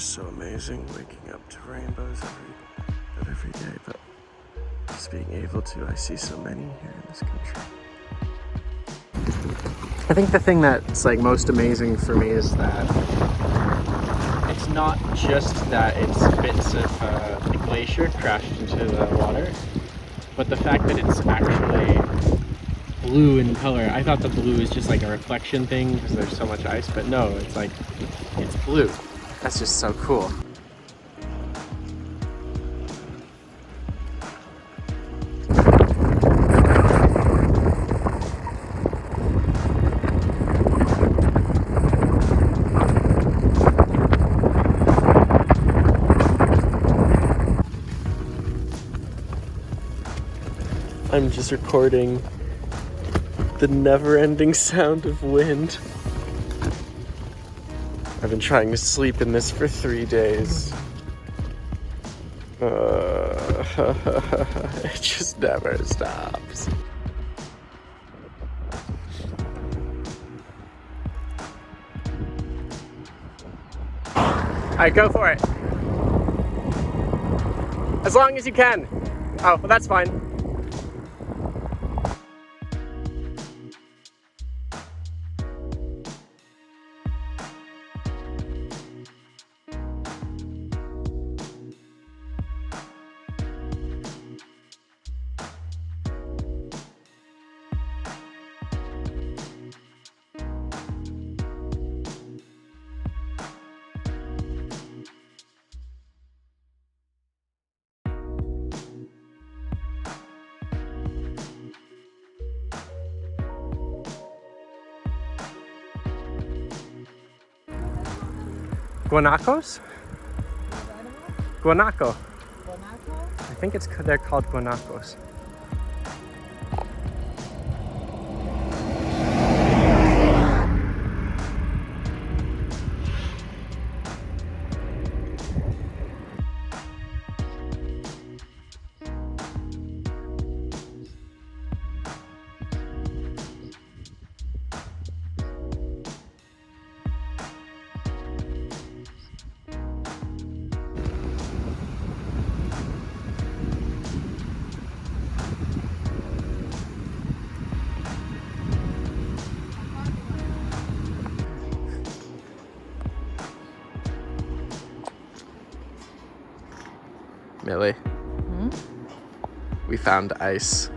just so amazing waking up to rainbows every day, but just being able to, I see so many here in this country. I think the thing that's like most amazing for me is that it's not just that it's bits of the glacier crashed into the water, but the fact that it's actually blue in color. I thought the blue is just like a reflection thing because there's so much ice, but no, it's like, it's blue. That's just so cool. I'm just recording the never-ending sound of wind. I've been trying to sleep in this for 3 days. It just never stops. Alright, go for it. As long as you can. Oh, well, that's fine. Guanacos? Guanaco. I think they're called guanacos. Millie, we found ice.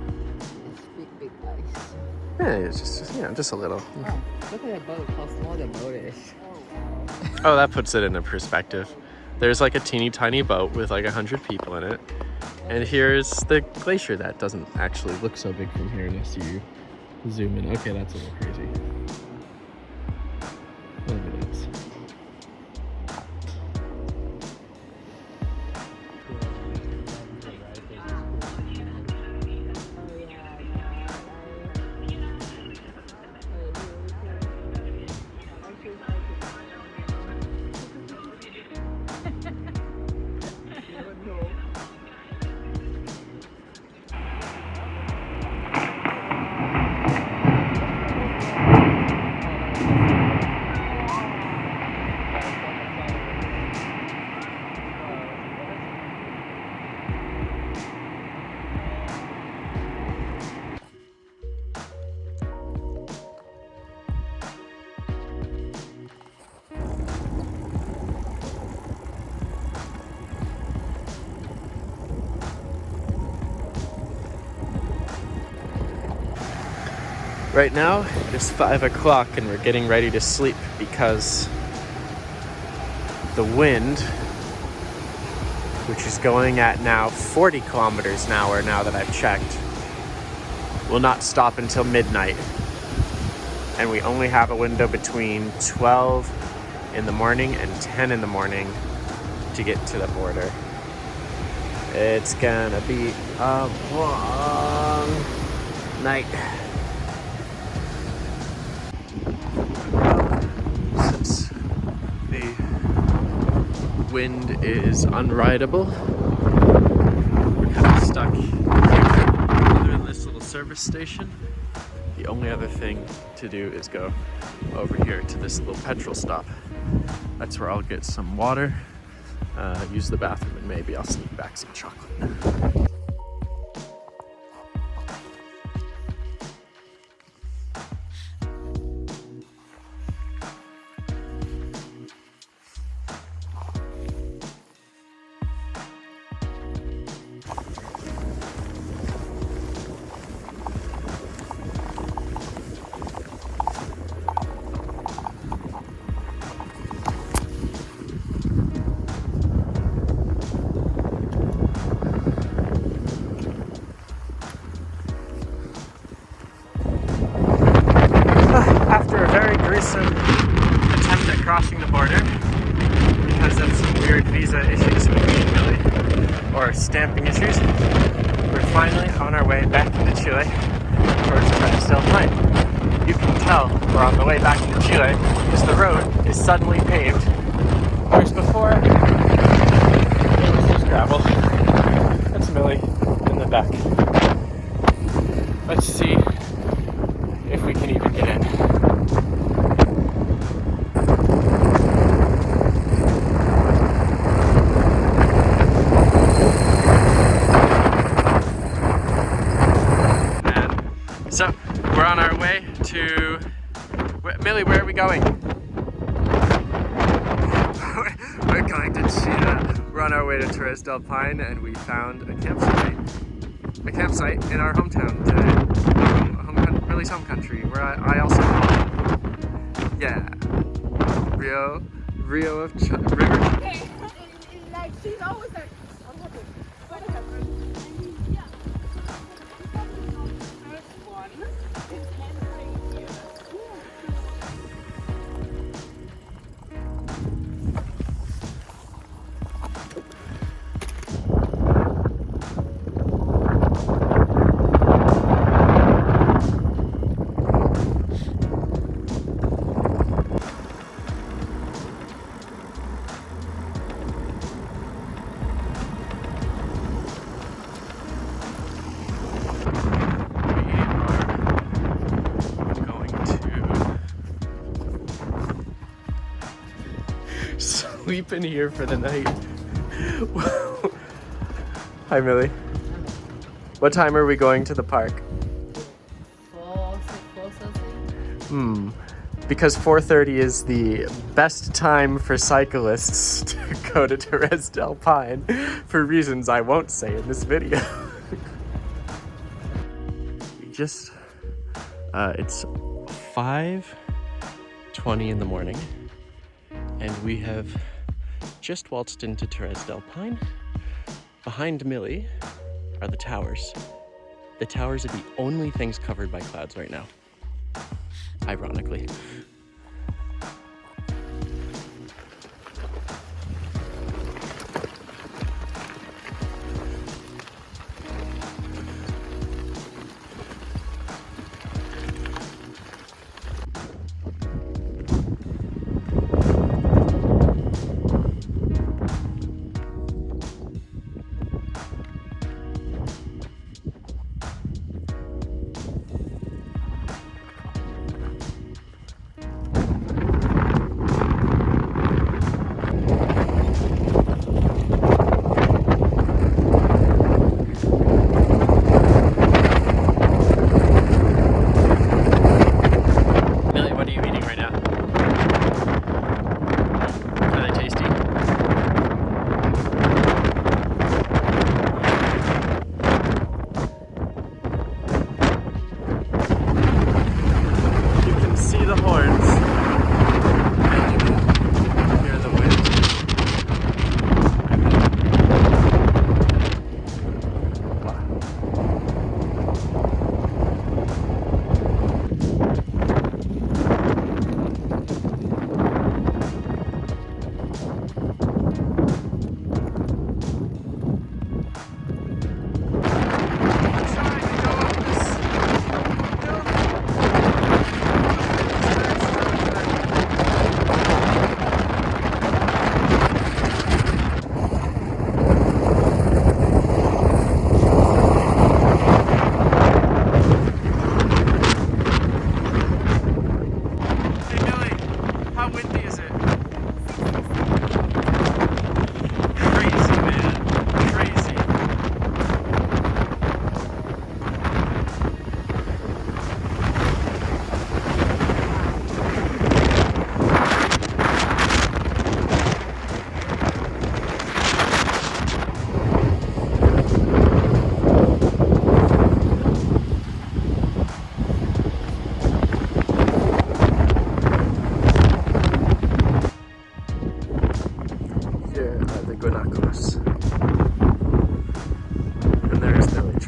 Big ice. Yeah, it's just a little. Oh, look at that boat, how small the boat is. Oh, that puts it into perspective. There's like a teeny tiny boat with like 100 people in it. And here's the glacier that doesn't actually look so big from here unless you zoom in. Okay, that's a little crazy. A little bit nuts. Right now, it is 5 o'clock and we're getting ready to sleep because the wind, which is going at now 40 kilometers an hour now that I've checked, will not stop until midnight. And we only have a window between 12 in the morning and 10 in the morning to get to the border. It's gonna be a long night. Since the wind is unrideable, we're kind of stuck either in this little service station. The only other thing to do is go over here to this little petrol stop. That's where I'll get some water use the bathroom, and maybe I'll sneak back some chocolate. After a very gruesome attempt at crossing the border because of some weird visa issues with Chile, or stamping issues, we're finally on our way back into Chile towards Tres del Paine. You can tell we're on the way back into Chile because the road is suddenly paved, whereas before it was just gravel. That's Millie in the back. Let's see if we can even get in. So we're on our way to Millie. Where are we going? We're going to Chile. We're on our way to Tres del Paine, and we found a campsite in our hometown today. Millie's home country, where I also belong. Yeah, Rio of River. Hey, like she's always like, what happened? Yeah. First one is entering here. Sleep in here for the night. Hi, Millie. What time are we going to the park? 4 something. Because 4:30 is the best time for cyclists to go to Tres del Paine for reasons I won't say in this video. It's 5:20 in the morning, and we have just waltzed into Tres del Paine. Behind Millie are the towers. The towers are the only things covered by clouds right now, ironically.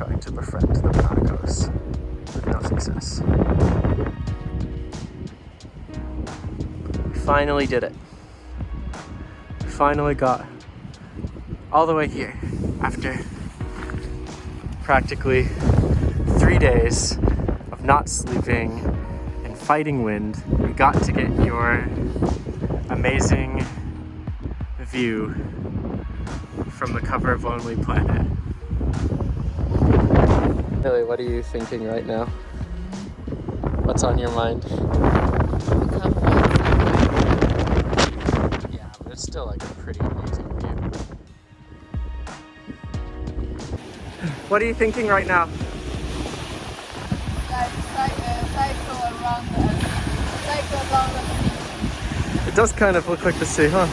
trying to befriend the bonacos with no success. We finally did it. We finally got all the way here after practically 3 days of not sleeping and fighting wind. We got to get your amazing view from the cover of Lonely Planet. Millie, what are you thinking right now? What's on your mind? Yeah, but it's still like a pretty amazing view. What are you thinking right now? Cycle around the sea. It does kind of look like the sea, huh?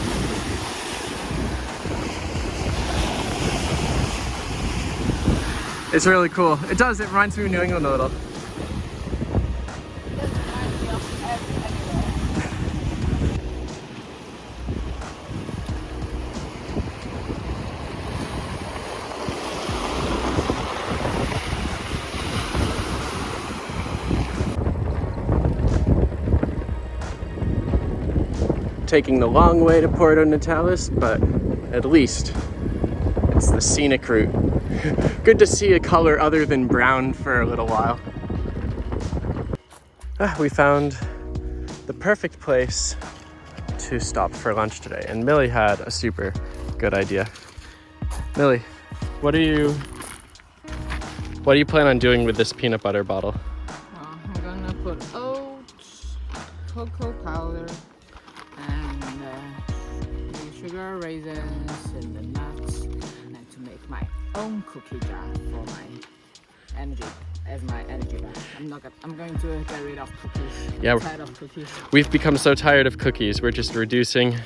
It's really cool. It does, it reminds me of New England a little. It does remind me of everywhere. Taking the long way to Puerto Natales, but at least it's the scenic route. Good to see a color other than brown for a little while. We found the perfect place to stop for lunch today, and Millie had a super good idea. Millie, what do you plan on doing with this peanut butter bottle? I'm gonna put oats, cocoa powder, and sugar, raisins, and the nuts, and to make my own cookie jar for my energy, as my energy bar. I'm going to get rid of cookies. Yeah, I'm tired of cookies. we've become so tired of cookies. We're just reducing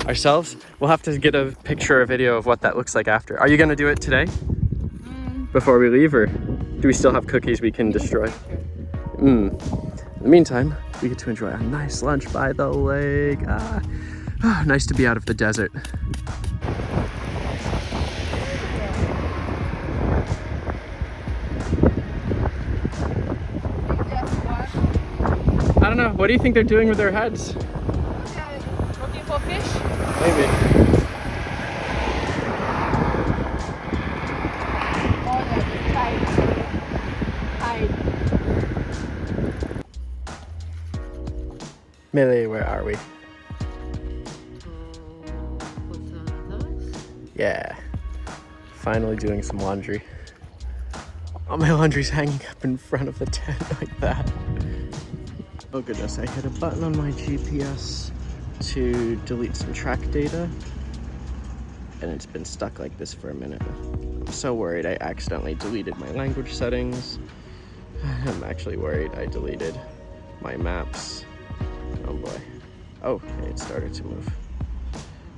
ourselves. We'll have to get a picture or video of what that looks like after. Are you gonna do it today? Before we leave, or do we still have cookies we can destroy? In the meantime, we get to enjoy a nice lunch by the lake. Nice to be out of the desert. I don't know. What do you think they're doing with their heads? Looking for fish? Maybe. Oh, yeah, tide. Millie, where are we? Yeah. Finally doing some laundry. All my laundry's hanging up in front of the tent like that. Oh goodness, I hit a button on my GPS to delete some track data, and it's been stuck like this for a minute. I'm so worried I accidentally deleted my language settings. I'm actually worried I deleted my maps. Oh boy. Oh, okay, it started to move.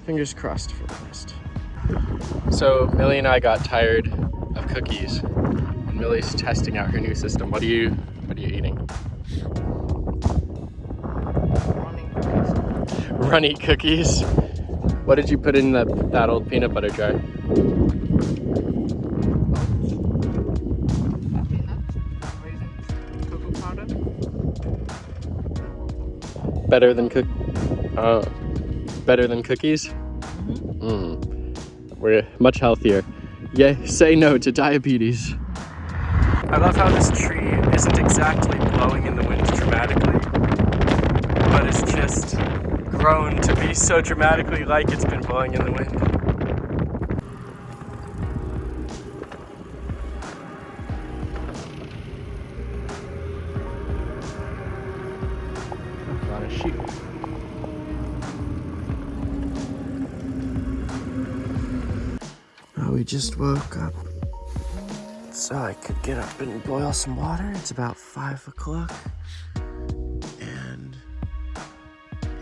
Fingers crossed for the best. So Millie and I got tired of cookies, and Millie's testing out her new system. What are you eating? Runny cookies. What did you put in that old peanut butter jar? Cocoa powder. Better than cookies? We're much healthier. Yeah, say no to diabetes. I love how this tree isn't exactly blowing in the wind dramatically, but it's just grown to be so dramatically like it's been blowing in the wind. A lot of sheep. We just woke up, so I could get up and boil some water. It's about 5 o'clock, and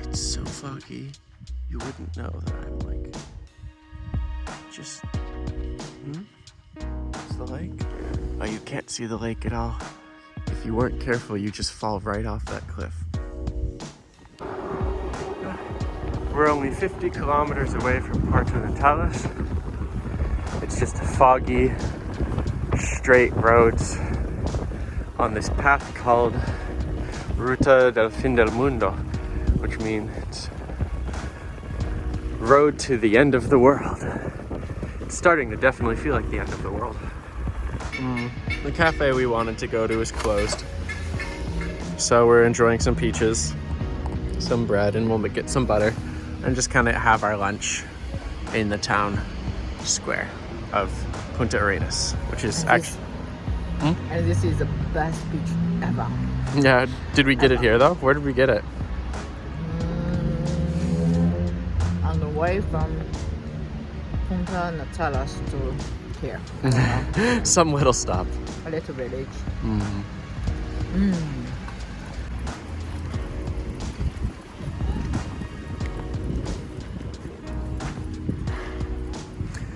it's so foggy, you wouldn't know that I'm like, just, It's the lake? Oh, you can't see the lake at all. If you weren't careful, you just fall right off that cliff. We're only 50 kilometers away from Puerto Natales. It's just a foggy straight roads on this path called Ruta del Fin del Mundo, which means road to the end of the world. It's starting to definitely feel like the end of the world. The cafe we wanted to go to is closed. So we're enjoying some peaches, some bread, and we'll get some butter and just kind of have our lunch in the town square of Punta Arenas, which is actually... And this is the best beach ever. Yeah, did we get it here though? Where did we get it? On the way from Punta Natalas to here. Some little stop. A little village.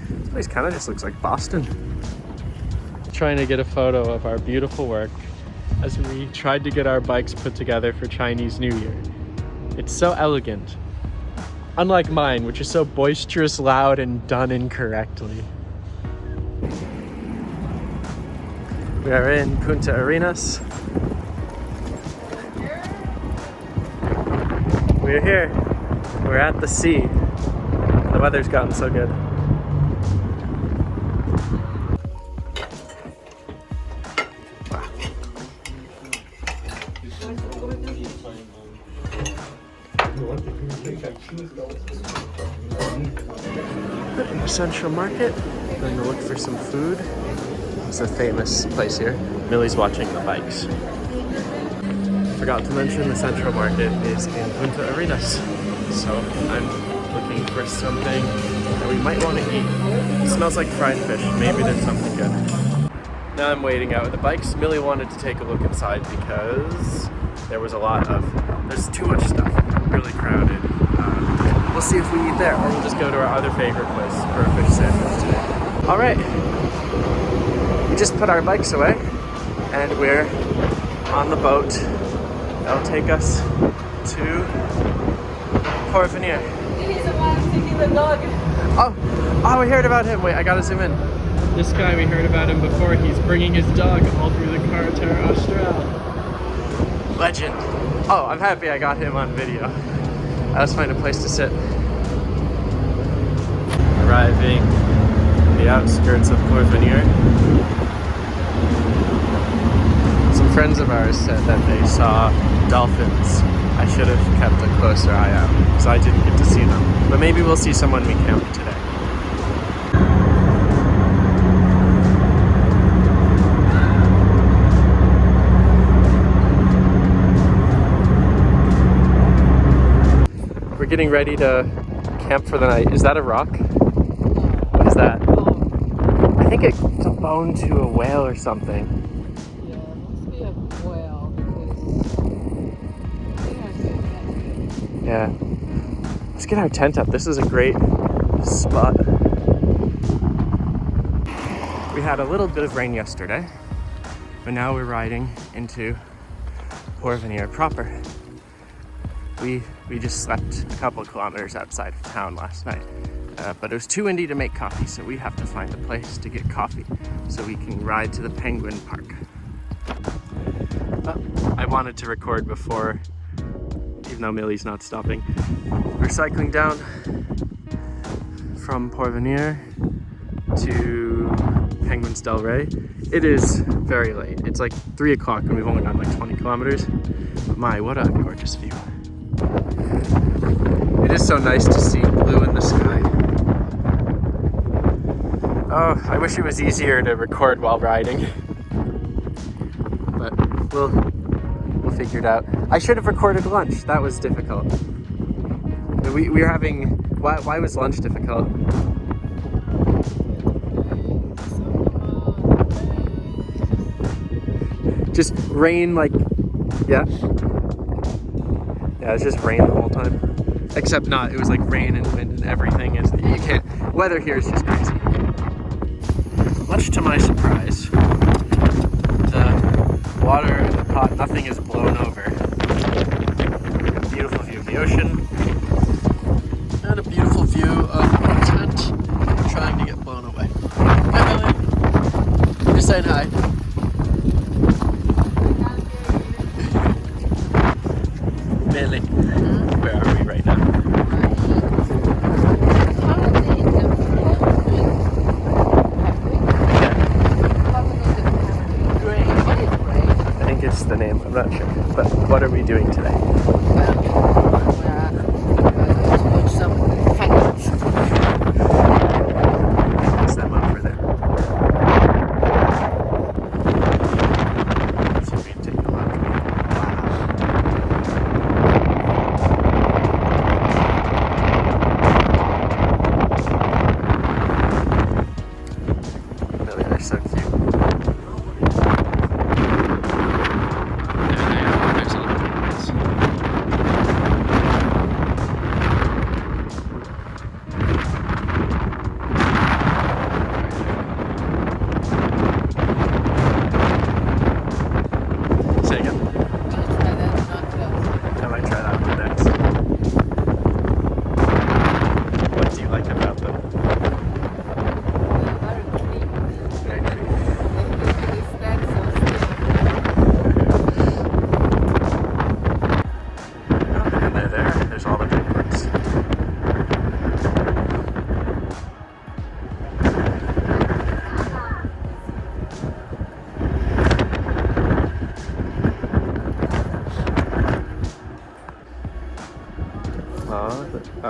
This place kind of just looks like Boston. Trying to get a photo of our beautiful work as we tried to get our bikes put together for Chinese New Year. It's so elegant. Unlike mine, which is so boisterous, loud, and done incorrectly. We are in Punta Arenas. We're here. We're at the sea. The weather's gotten so good. In the Central Market, going to look for some food. It's a famous place here. Millie's watching the bikes. Forgot to mention the Central Market is in Punta Arenas. So I'm looking for something that we might want to eat. It smells like fried fish. Maybe there's something good. Now I'm waiting out with the bikes. Millie wanted to take a look inside because there was there's too much stuff. Really crowded. We'll see if we eat there, or we'll just go to our other favorite place for a fish sandwich today. All right, we just put our bikes away, and we're on the boat. That'll take us to Porvenir. He's the one taking the dog. Oh, we heard about him. Wait, I gotta zoom in. This guy, we heard about him before. He's bringing his dog all through the Carretera Austral. Legend. Oh, I'm happy I got him on video. Let's find a place to sit. Arriving in the outskirts of Porvenir. Some friends of ours said that they saw dolphins. I should have kept a closer eye out, so I didn't get to see them. But maybe we'll see some when we camp today. We're getting ready to camp for the night. Is that a rock? What is that? I think it's a bone to a whale or something. Yeah, it must be a whale. Yeah. Let's get our tent up. This is a great spot. We had a little bit of rain yesterday, but now we're riding into Porvenir proper. We just slept a couple of kilometers outside of town last night, but it was too windy to make coffee, so we have to find a place to get coffee so we can ride to the penguin park. I wanted to record before, even though Millie's not stopping. We're cycling down from Porvenir to Penguins del Rey. It is very late. It's like 3 o'clock and we've only gone like 20 kilometers. But my, what a gorgeous view. It is so nice to see blue in the sky. Oh, I wish it was easier to record while riding. But we'll figure it out. I should have recorded lunch. That was difficult. We were having... Why was lunch difficult? Just rain like... Yeah? Yeah, it's just rain the whole time. Except not, it was like rain and wind and everything. You can't... Weather here is just crazy. Much to my surprise, the water in the pot, nothing is blown over. A beautiful view of the ocean. And a beautiful view of our tent trying to get blown away. Hi, Billy. saying hi. Millie, where are we right now? I think it's the name, I'm not sure. But what are we doing today? What's them over there? So we can take a look. Millie, they're so cute. There's a little ones. Say again. I might try that one next. What do you like about them? Very cute. And they're there. There's all the big ones.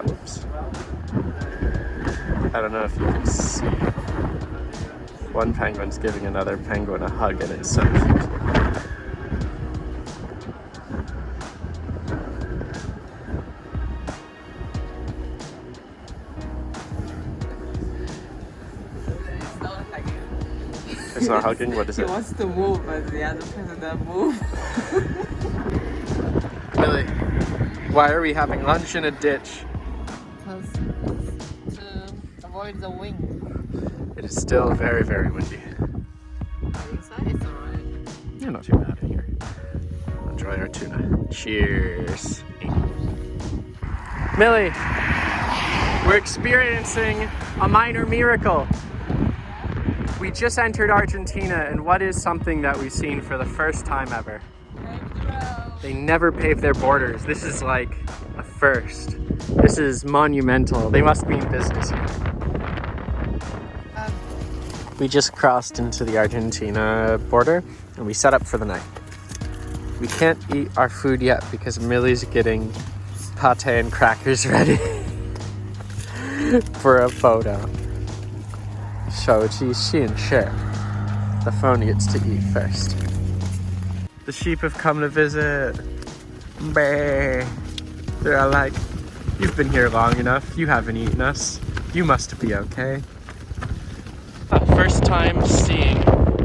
Oops. I don't know if you can see. One penguin's giving another penguin a hug and it's so cute. It's not hugging? What is it? He wants to move, but the other person doesn't move. Millie, why are we having lunch in a ditch? Because to avoid the wind. It is still very, very windy. Inside it's alright. Yeah, not too bad in here. Enjoy our tuna. Cheers. Millie, we're experiencing a minor miracle. We just entered Argentina, and what is something that we've seen for the first time ever? They never pave their borders. This is like a first. This is monumental. They must be in business here. We just crossed into the Argentina border and we set up for the night. We can't eat our food yet because Millie's getting pate and crackers ready for a photo. So the phone gets to eat first. The sheep have come to visit. Bah. They're all like, you've been here long enough. You haven't eaten us. You must be okay. First time seeing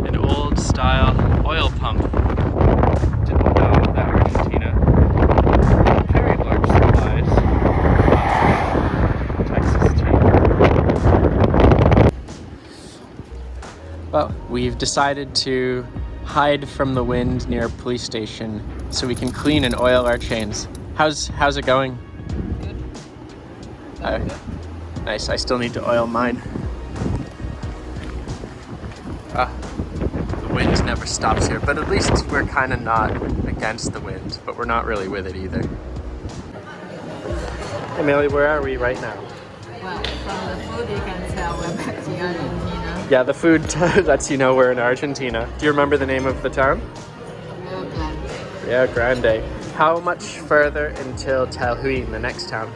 an old style oil pump. Didn't know that Argentina carried large supplies of Texas tea. Well, we've decided to hide from the wind near a police station so we can clean and oil our chains. How's it going? Good. Nice. I still need to oil mine. The wind never stops here, but at least we're kind of not against the wind, but we're not really with it either. Emily, where are we right now? Well, from the food you can tell we're back to Argentina. Yeah, the food lets you know we're in Argentina. Do you remember the name of the town? Rio Grande. Rio Grande. How much further until Chalten, the next town?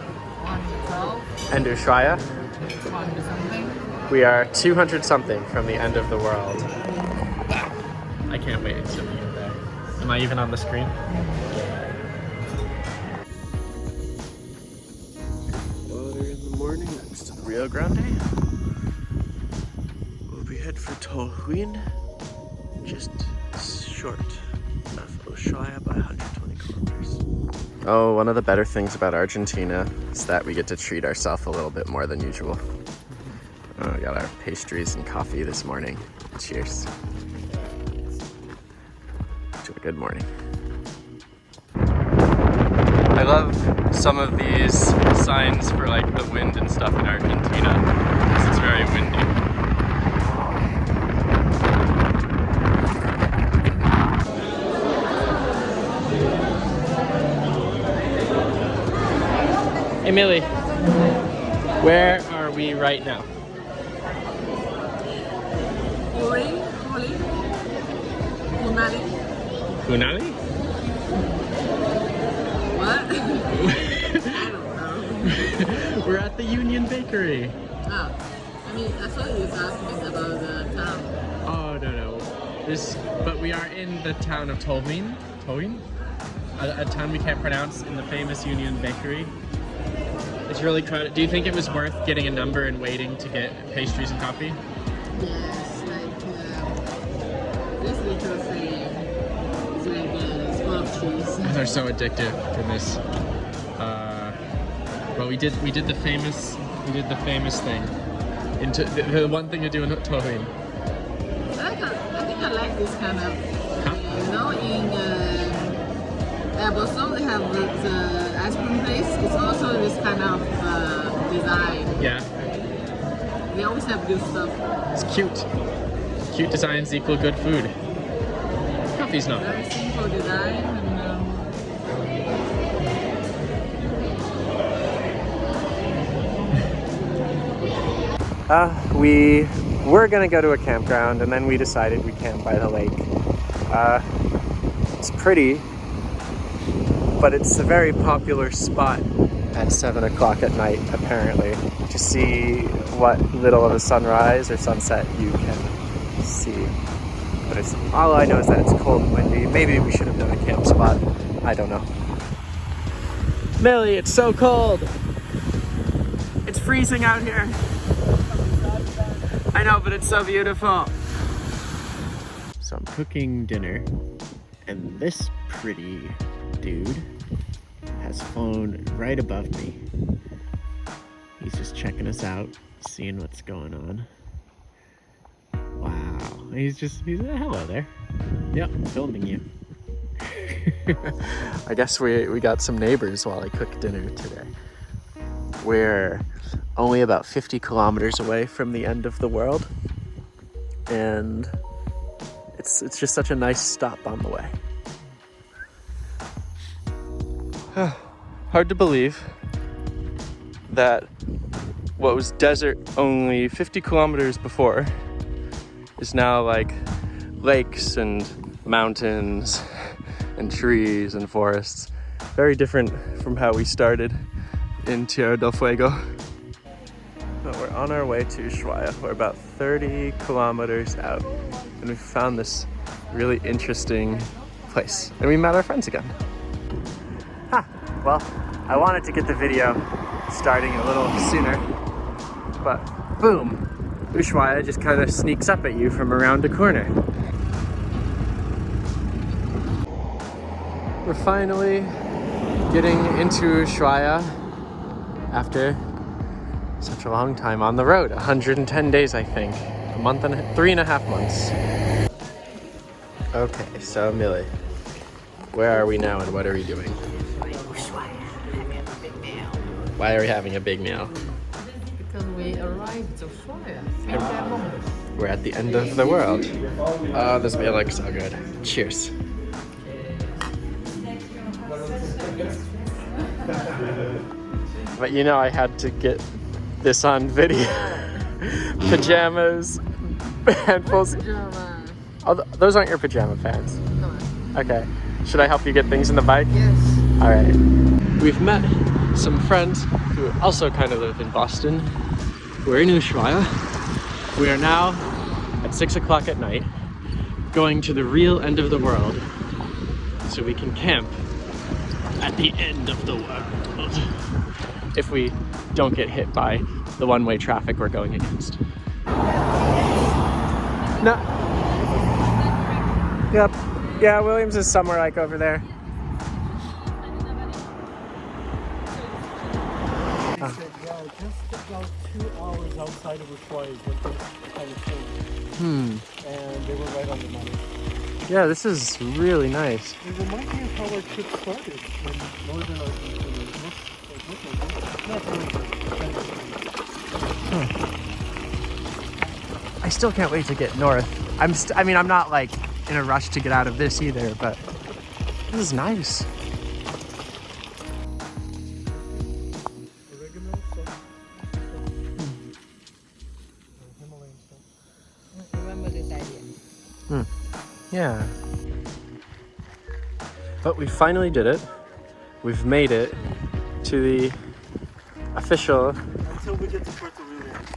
112. And Ushuaia? 100 something. We are 200 something from the end of the world. I can't wait until we get there. Am I even on the screen? Water in the morning next to the Rio Grande. We'll be head for Chalten, just short of Ushuaia by 120 kilometers. Oh, one of the better things about Argentina is that we get to treat ourselves a little bit more than usual. Oh, we got our pastries and coffee this morning. Cheers. To a good morning. I love some of these signs for like the wind and stuff in Argentina because it's very windy. Millie, where are we right now? Hunali? What? I don't know. We're at the Union Bakery. Oh, I mean, I thought you was asking about the town. Oh, no. But we are in the town of Tolwyn? A town we can't pronounce, in the famous Union Bakery. It's really crowded. Do you think it was worth getting a number and waiting to get pastries and coffee? Yes, like this little thing is really good. It's full of cheese. They're so addictive in this. Well, we did the famous thing. Into the one thing to do in Tolwyn. I think I like this kind of, you know, in Boston they have the ice cream place. It's also this kind of design. Yeah. They always have good stuff. It's cute. Cute designs equal good food. Coffee's not. Very simple design. And, we were gonna go to a campground and then we decided we camp by the lake. It's pretty, but it's a very popular spot at 7 o'clock at night, apparently, to see what little of a sunrise or sunset you can see. But all I know is that it's cold and windy. Maybe we should have done a camp spot. I don't know. Millie, it's so cold. It's freezing out here. I know, but it's so beautiful. So I'm cooking dinner, and this pretty dude has flown right above me. He's just checking us out, seeing what's going on. Wow, he's hello there. Yep, filming you. I guess we got some neighbors while I cooked dinner today. We're only about 50 kilometers away from the end of the world, and it's just such a nice stop on the way. Hard to believe that what was desert only 50 kilometers before is now like lakes and mountains and trees and forests. Very different from how we started in Tierra del Fuego. But we're on our way to Ushuaia. We're about 30 kilometers out, and we found this really interesting place. And we met our friends again. Well, I wanted to get the video starting a little sooner, but boom, Ushuaia just kind of sneaks up at you from around a corner. We're finally getting into Ushuaia after such a long time on the road. 110 days, I think. 3.5 months. Okay, so Millie, where are we now and what are we doing? Why are we having a big meal? because we arrived to Ushuaia. We're at the end of the world. Oh, this meal looks so good. Cheers. But you know I had to get this on video. Pajamas, handfuls. Pajamas. Oh, those aren't your pajama pants. Come on. Okay. Should I help you get things in the bike? Yes. All right. We've met some friends who also kind of live in Boston. We're in Ushuaia. We are now at 6 o'clock at night, going to the real end of the world so we can camp at the end of the world. If we don't get hit by the one-way traffic we're going against. No. Yep. Yeah, Williams is somewhere like over there. Yeah, just about 2 hours outside of Ushuaia is when things kind of changed. And they were right on the money. Yeah, this is really nice. It reminds me of how our trip started in northern Argentina. Not really. I still can't wait to get north. I'm not like in a rush to get out of this either, but this is nice. Yeah. But we finally did it. We've made it to the official, Until we get to Puerto Williams.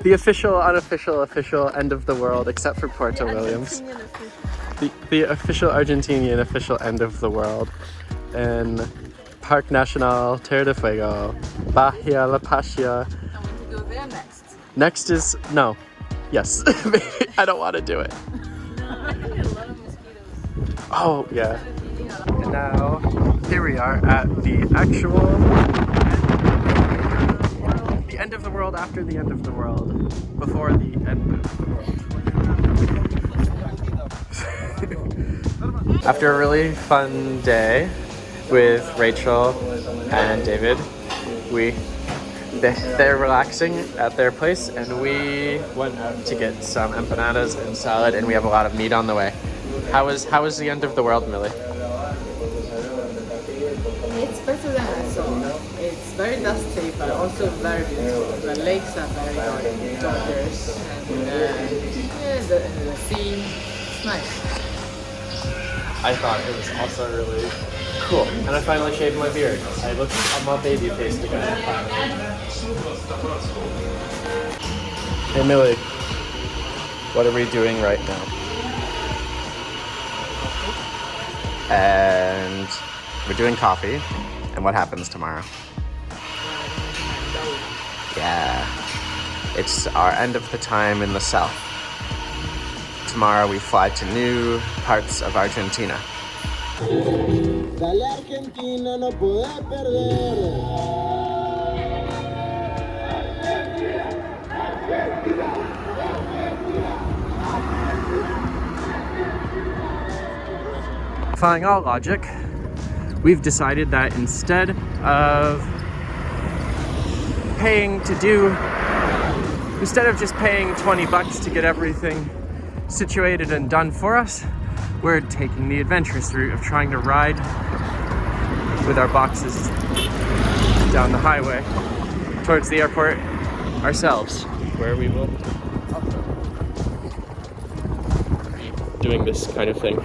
the official, unofficial, official end of the world, except for Puerto Williams. The official Argentinian official end of the world in Parque Nacional Tierra del Fuego, Bahia La Pasha. I want to go there next. Next is, no. Yes. Maybe. I don't want to do it. No, I think a lot of mosquitoes. Oh, yeah. And now, here we are at the actual end of the world after the end of the world, before the end of the world. After a really fun day with Rachel and David, they're relaxing at their place, and we went out to get some empanadas and salad, and we have a lot of meat on the way. How was the end of the world, Millie? It's better than I thought. It's very dusty, but also very beautiful. The lakes are very gorgeous, and the sea, it's nice. I thought it was also really cool. And I finally shaved my beard. I looked on my baby face again. Hey Millie, what are we doing right now? And we're doing coffee. And what happens tomorrow? Yeah, it's our end of the time in the south. Tomorrow we fly to new parts of Argentina. Dale Argentina, no podés perder. Defying all logic, we've decided that instead of just paying $20 to get everything situated and done for us, we're taking the adventurous route of trying to ride with our boxes down the highway towards the airport ourselves, where we will also be doing this kind of thing.